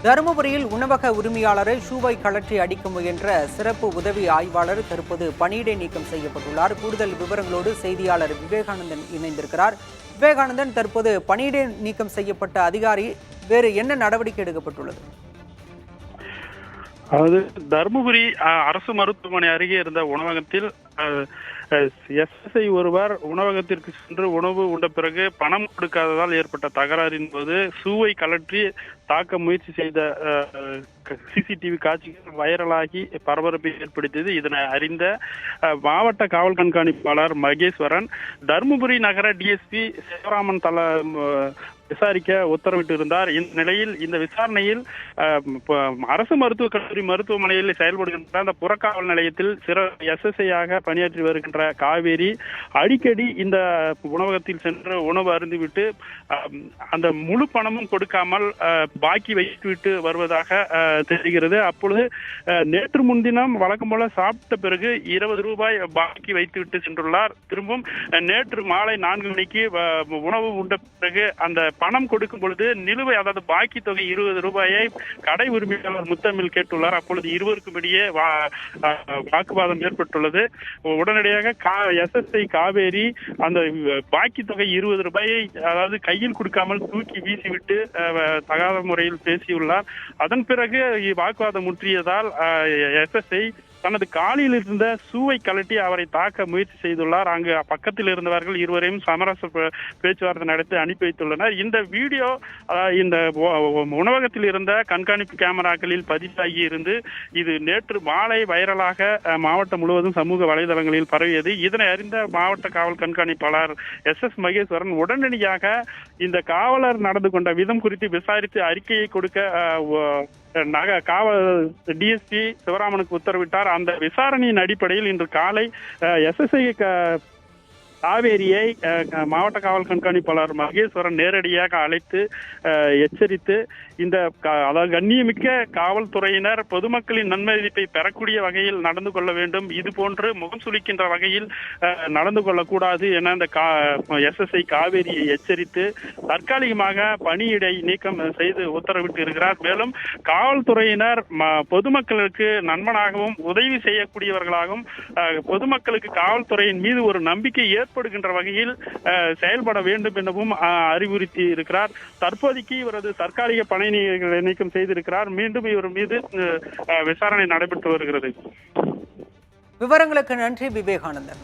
தருமபுரியில் உணவக உரிமையாளரை ஷூவை கழற்றி அடிக்க முயன்ற சிறப்பு உதவி ஆய்வாளர் தற்போது பணியிடை நீக்கம் செய்யப்பட்டுள்ளார். கூடுதல் விவரங்களோடு செய்தியாளர் விவேகானந்தன் இணைந்திருக்கிறார். விவேகானந்தன், தற்போது பணியிடை நீக்கம் செய்யப்பட்ட அதிகாரி வேறு என்ன நடவடிக்கை எடுக்கப்பட்டுள்ளது? அதாவது தருமபுரி அரசு மருத்துவமனை அருகே இருந்த உணவகத்தில் எஸ்எஸ்ஐ ஒருவர் உணவகத்திற்கு சென்று உணவு உண்ட பிறகு பணம் கொடுக்காததால் ஏற்பட்ட தகராறின் போது ஷூவை கழற்றி தாக்க முயற்சி செய்த சிசிடிவி காட்சிகள் வைரலாகி பரபரப்பை ஏற்படுத்தியது. இதனை அறிந்த மாவட்ட காவல் கண்காணிப்பாளர் மகேஸ்வரன் தருமபுரி நகர டிஎஸ்பி சிவராமன் விசாரிக்க உத்தரவிட்டிருந்தார். இந்த நிலையில் இந்த விசாரணையில் அரசு மருத்துவக் கல்லூரி மருத்துவமனையில் செயல்படுகின்ற அந்த புறக்காவல் நிலையத்தில் எஸ்எஸ்ஐயாக பணியாற்றி வருகின்ற காவேரி அடிக்கடி இந்த உணவகத்தில் சென்று உணவு அருந்திவிட்டு அந்த முழு பணமும் கொடுக்காமல் பாக்கி வைத்துவிட்டு வருவதாக தெரிகிறது. அப்பொழுது நேற்று முன்தினம் வழக்கம் போல சாப்பிட்ட பிறகு 20 ரூபாய் பாக்கி வைத்துவிட்டு சென்றுள்ளார். திரும்பவும் நேற்று மாலை 4 மணிக்கு உணவு உண்ட பிறகு அந்த பணம் கொடுக்கும் பொழுது நிலுவை, அதாவது பாக்கி தொகை 20 ரூபாயை கடை உரிமையாளர் முத்தமிழ் கேட்டுள்ளார். அப்பொழுது இருவருக்கும் இடையே வாக்குவாதம் ஏற்பட்டுள்ளது. உடனடியாக எஸ்எஸ்ஐ காவேரி அந்த பாக்கி தொகை 20 ரூபாயை அதாவது கையில் கொடுக்காமல் தூக்கி வீசிவிட்டு தகாத முறையில் பேசியுள்ளார். அதன் பிறகு வாக்குவாதம் முற்றியதால் எஸ்எஸ்ஐ தனது காலில் இருந்த ஷூவை கழட்டி அவரை தாக்க முயற்சி செய்துள்ளார். அங்கு பக்கத்தில் இருந்தவர்கள் இருவரையும் சமரச பேச்சுவார்த்தை நடத்தி அனுப்பி வைத்துள்ளனர். இந்த வீடியோ இந்த உணவகத்தில் இருந்த கண்காணிப்பு கேமராக்களில் பதிவாகி இருந்து இது நேற்று மாலை வைரலாக மாவட்டம் முழுவதும் சமூக வலைதளங்களில் பரவியது. இதனை அறிந்த மாவட்ட காவல் கண்காணிப்பாளர் எஸ் மகேஸ்வரன் உடனடியாக இந்த காவலர் நடந்து கொண்ட விதம் குறித்து விசாரித்து அறிக்கையை கொடுக்க காவல் டிஎஸ்பி சிவராமனுக்கு உத்தரவிட்டார். அந்த விசாரணையின் அடிப்படையில் இன்று காலை எஸ்எஸ்ஐ காவேரியை மாவட்ட காவல் கண்காணிப்பாளர் மகேஸ்வரன் நேரடியாக அழைத்து எச்சரித்து இந்த அதாவது கண்ணியமிக்க காவல்துறையினர் பொதுமக்களின் நன்மதிப்பை பெறக்கூடிய வகையில் நடந்து கொள்ள வேண்டும், இது போன்று முகம் சுளிக்கின்ற வகையில் நடந்து கொள்ளக்கூடாது என அந்த எஸ்எஸ்ஐ காவேரியை எச்சரித்து தற்காலிகமாக பணியிடை நீக்கம் செய்து உத்தரவிட்டு இருக்கிறார். மேலும் காவல்துறையினர் பொதுமக்களுக்கு நண்பனாகவும் உதவி செய்யக்கூடியவர்களாகவும் பொதுமக்களுக்கு காவல்துறையின் மீது ஒரு நம்பிக்கை ஏற்படுகின்ற வகையில் செயல்பட வேண்டும் எனவும் அறிவுறுத்தி இருக்கிறார். தற்போதைக்கு இவரது தற்காலிக பணி நீக்கம் செய்திருக்கிறார். மீண்டும் இவர் மீது விசாரணை நடைபெற்று வருகிறது. விவரங்களுக்கு நன்றி விவேகானந்தன்.